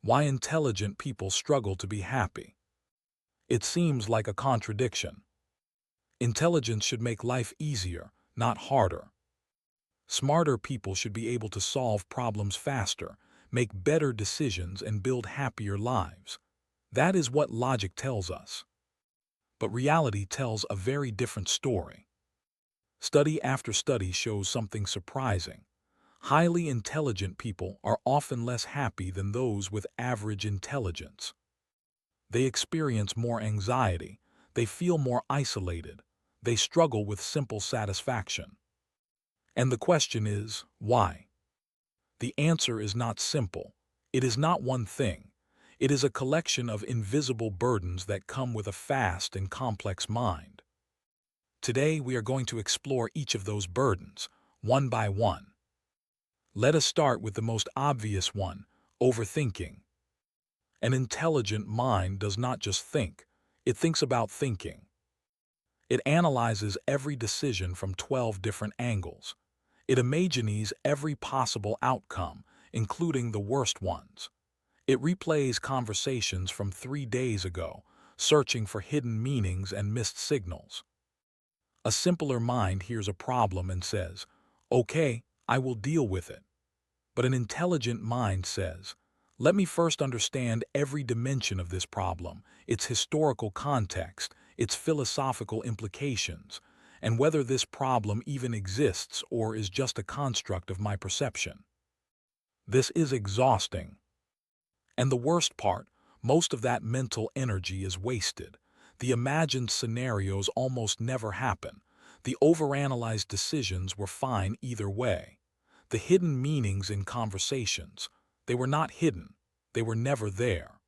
Why intelligent people struggle to be happy. It seems like a contradiction. Intelligence should make life easier, not harder. Smarter people should be able to solve problems faster, make better decisions, and build happier lives. That is what logic tells us. But reality tells a very different story. Study after study shows something surprising. Highly intelligent people are often less happy than those with average intelligence. They experience more anxiety, they feel more isolated, they struggle with simple satisfaction. And the question is, why? The answer is not simple. It is not one thing. It is a collection of invisible burdens that come with a fast and complex mind. Today we are going to explore each of those burdens, one by one. Let us start with the most obvious one, overthinking. An intelligent mind does not just think, it thinks about thinking. It analyzes every decision from 12 different angles. It imagines every possible outcome, including the worst ones. It replays conversations from 3 days ago, searching for hidden meanings and missed signals. A simpler mind hears a problem and says, "Okay, I will deal with it." But an intelligent mind says, "Let me first understand every dimension of this problem, its historical context, its philosophical implications, and whether this problem even exists or is just a construct of my perception." This is exhausting. And the worst part, most of that mental energy is wasted. The imagined scenarios almost never happen. The overanalyzed decisions were fine either way. The hidden meanings in conversations, they were not hidden. They were never there.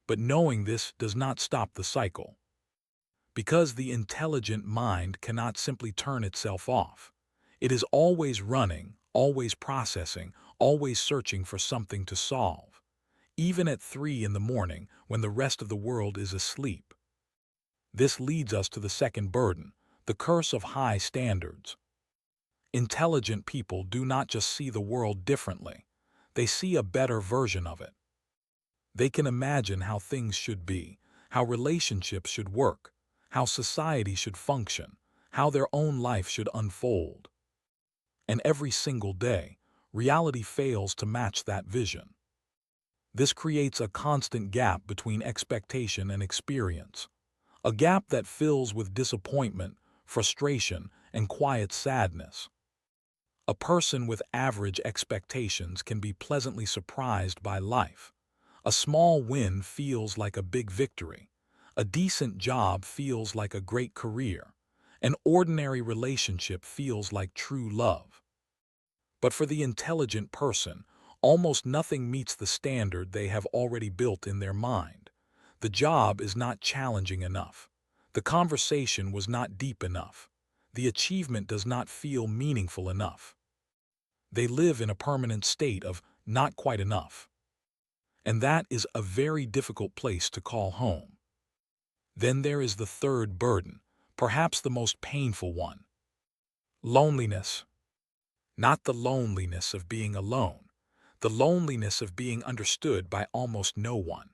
But knowing this does not stop the cycle. Because the intelligent mind cannot simply turn itself off. It is always running, always processing, always searching for something to solve. Even at 3 in the morning when the rest of the world is asleep. This leads us to the second burden, the curse of high standards. Intelligent people do not just see the world differently, they see a better version of it. They can imagine how things should be, how relationships should work, how society should function, how their own life should unfold. And every single day, reality fails to match that vision. This creates a constant gap between expectation and experience, a gap that fills with disappointment, frustration, and quiet sadness. A person with average expectations can be pleasantly surprised by life. A small win feels like a big victory. A decent job feels like a great career. An ordinary relationship feels like true love. But for the intelligent person, almost nothing meets the standard they have already built in their mind. The job is not challenging enough. The conversation was not deep enough. The achievement does not feel meaningful enough. They live in a permanent state of not quite enough. And that is a very difficult place to call home. Then there is the third burden, perhaps the most painful one. Loneliness. Not the loneliness of being alone, the loneliness of being understood by almost no one.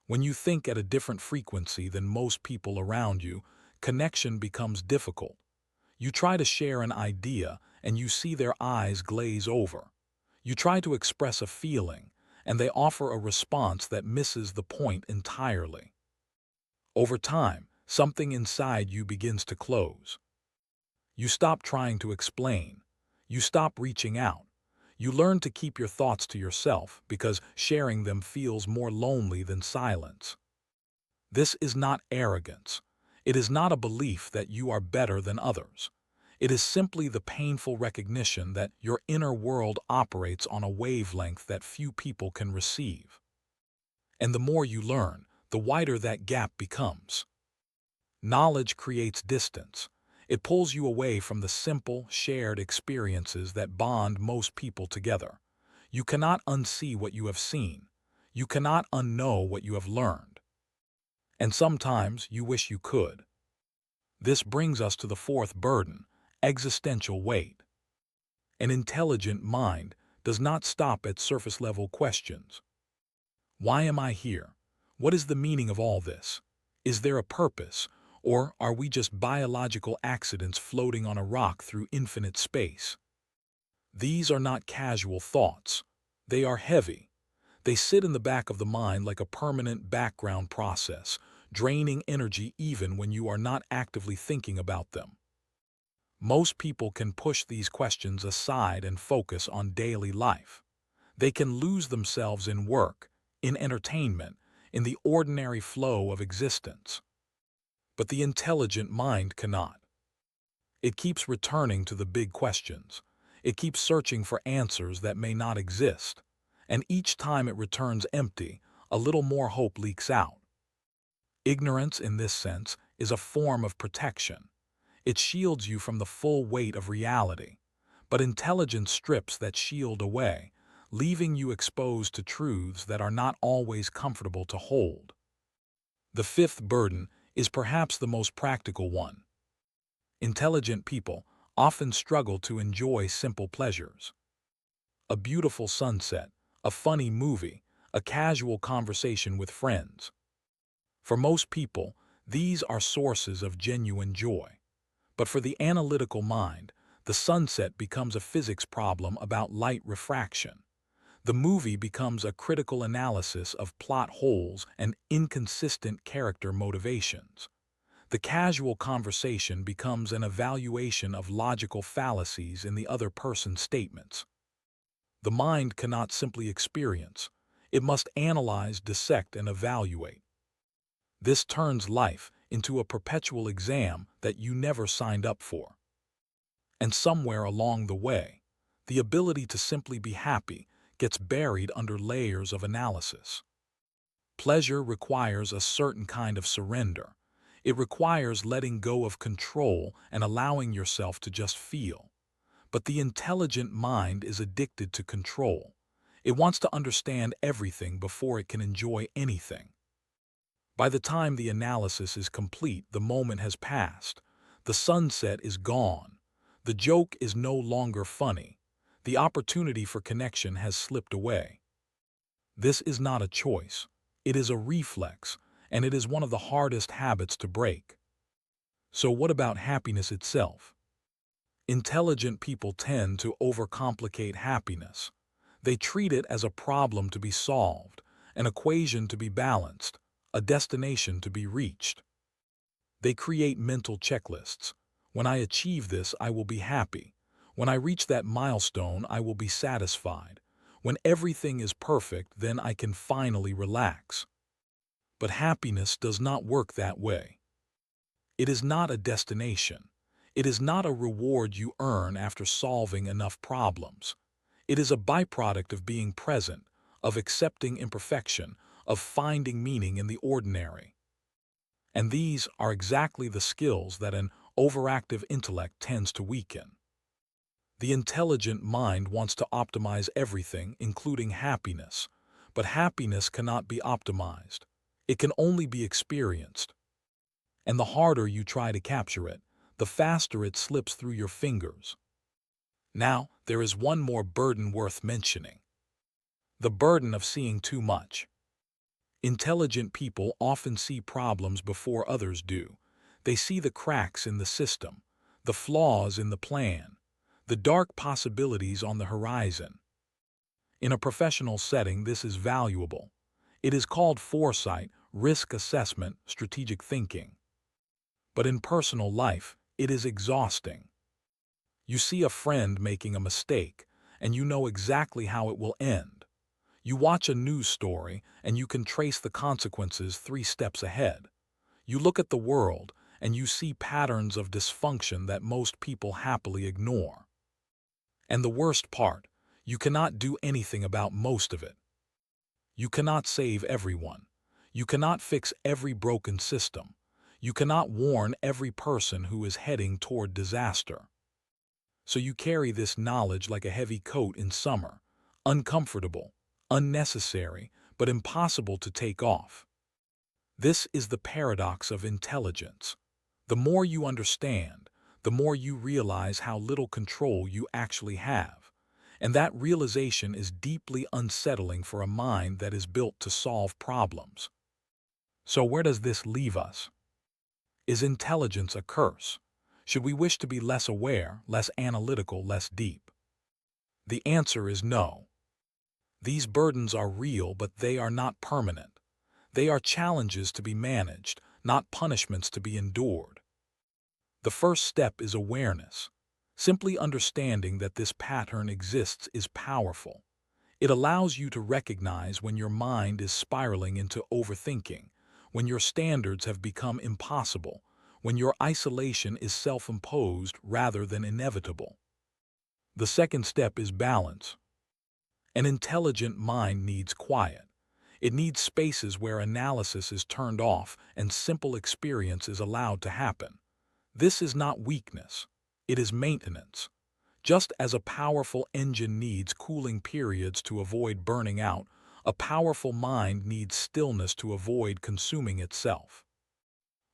When you think at a different frequency than most people around you, connection becomes difficult. You try to share an idea, and you see their eyes glaze over. You try to express a feeling, and they offer a response that misses the point entirely. Over time, something inside you begins to close. You stop trying to explain. You stop reaching out. You learn to keep your thoughts to yourself because sharing them feels more lonely than silence. This is not arrogance. It is not a belief that you are better than others. It is simply the painful recognition that your inner world operates on a wavelength that few people can receive. And the more you learn, the wider that gap becomes. Knowledge creates distance. It pulls you away from the simple, shared experiences that bond most people together. You cannot unsee what you have seen. You cannot unknow what you have learned. And sometimes you wish you could. This brings us to the fourth burden, existential weight. An intelligent mind does not stop at surface-level questions. Why am I here? What is the meaning of all this? Is there a purpose, or are we just biological accidents floating on a rock through infinite space? These are not casual thoughts. They are heavy. They sit in the back of the mind like a permanent background process, draining energy even when you are not actively thinking about them. Most people can push these questions aside and focus on daily life. They can lose themselves in work, in entertainment, in the ordinary flow of existence. But the intelligent mind cannot. It keeps returning to the big questions. It keeps searching for answers that may not exist. And each time it returns empty, a little more hope leaks out. Ignorance, in this sense, is a form of protection. It shields you from the full weight of reality. But intelligence strips that shield away, leaving you exposed to truths that are not always comfortable to hold. The fifth burden is perhaps the most practical one. Intelligent people often struggle to enjoy simple pleasures. A beautiful sunset, a funny movie, a casual conversation with friends. For most people, these are sources of genuine joy. But for the analytical mind, the sunset becomes a physics problem about light refraction. The movie becomes a critical analysis of plot holes and inconsistent character motivations. The casual conversation becomes an evaluation of logical fallacies in the other person's statements. The mind cannot simply experience. It must analyze, dissect, and evaluate. This turns life into a perpetual exam that you never signed up for. And somewhere along the way, the ability to simply be happy gets buried under layers of analysis. Pleasure requires a certain kind of surrender. It requires letting go of control and allowing yourself to just feel. But the intelligent mind is addicted to control. It wants to understand everything before it can enjoy anything. By the time the analysis is complete, the moment has passed. The sunset is gone. The joke is no longer funny. The opportunity for connection has slipped away. This is not a choice. It is a reflex, and it is one of the hardest habits to break. So what about happiness itself? Intelligent people tend to overcomplicate happiness. They treat it as a problem to be solved, an equation to be balanced, a destination to be reached. They create mental checklists. When I achieve this, I will be happy. When I reach that milestone, I will be satisfied. When everything is perfect, then I can finally relax. But happiness does not work that way. It is not a destination. It is not a reward you earn after solving enough problems. It is a byproduct of being present, of accepting imperfection, of finding meaning in the ordinary. And these are exactly the skills that an overactive intellect tends to weaken. The intelligent mind wants to optimize everything, including happiness, but happiness cannot be optimized. It can only be experienced. And the harder you try to capture it, the faster it slips through your fingers. Now, there is one more burden worth mentioning. The burden of seeing too much. Intelligent people often see problems before others do. They see the cracks in the system, the flaws in the plan, the dark possibilities on the horizon. In a professional setting, this is valuable. It is called foresight, risk assessment, strategic thinking. But in personal life, it is exhausting. You see a friend making a mistake, and you know exactly how it will end. You watch a news story, and you can trace the consequences 3 steps ahead. You look at the world, and you see patterns of dysfunction that most people happily ignore. And the worst part, you cannot do anything about most of it. You cannot save everyone. You cannot fix every broken system. You cannot warn every person who is heading toward disaster. So you carry this knowledge like a heavy coat in summer, uncomfortable, unnecessary, but impossible to take off. This is the paradox of intelligence. The more you understand, the more you realize how little control you actually have. And that realization is deeply unsettling for a mind that is built to solve problems. So where does this leave us? Is intelligence a curse? Should we wish to be less aware, less analytical, less deep? The answer is no. These burdens are real, but they are not permanent. They are challenges to be managed, not punishments to be endured. The first step is awareness. Simply understanding that this pattern exists is powerful. It allows you to recognize when your mind is spiraling into overthinking, when your standards have become impossible, when your isolation is self-imposed rather than inevitable. The second step is balance. An intelligent mind needs quiet. It needs spaces where analysis is turned off and simple experience is allowed to happen. This is not weakness. It is maintenance. Just as a powerful engine needs cooling periods to avoid burning out, a powerful mind needs stillness to avoid consuming itself.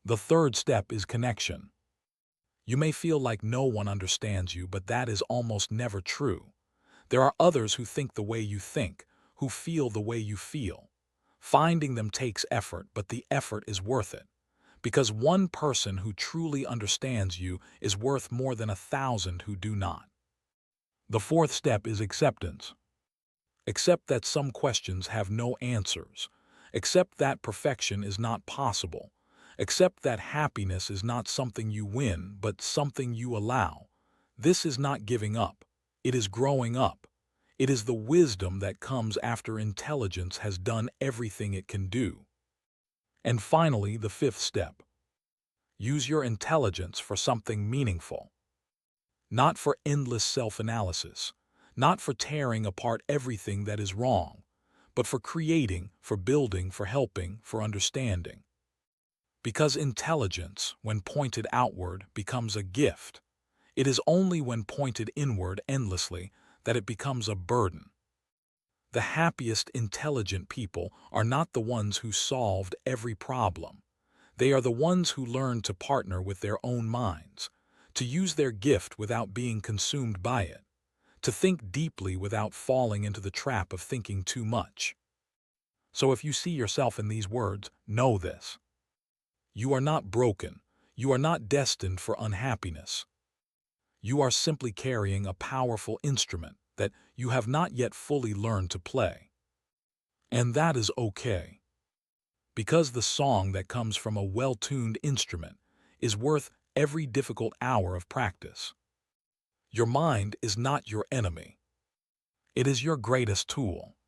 The third step is connection. You may feel like no one understands you, but that is almost never true. There are others who think the way you think, who feel the way you feel. Finding them takes effort, but the effort is worth it. Because one person who truly understands you is worth more than 1,000 who do not. The fourth step is acceptance. Accept that some questions have no answers. Accept that perfection is not possible. Accept that happiness is not something you win, but something you allow. This is not giving up. It is growing up. It is the wisdom that comes after intelligence has done everything it can do. And finally, the fifth step. Use your intelligence for something meaningful. Not for endless self-analysis, not for tearing apart everything that is wrong, but for creating, for building, for helping, for understanding. Because intelligence, when pointed outward, becomes a gift. It is only when pointed inward endlessly that it becomes a burden. The happiest, intelligent people are not the ones who solved every problem. They are the ones who learned to partner with their own minds, to use their gift without being consumed by it, to think deeply without falling into the trap of thinking too much. So if you see yourself in these words, know this. You are not broken. You are not destined for unhappiness. You are simply carrying a powerful instrument that you have not yet fully learned to play. And that is okay. Because the song that comes from a well-tuned instrument is worth every difficult hour of practice. Your mind is not your enemy. It is your greatest tool.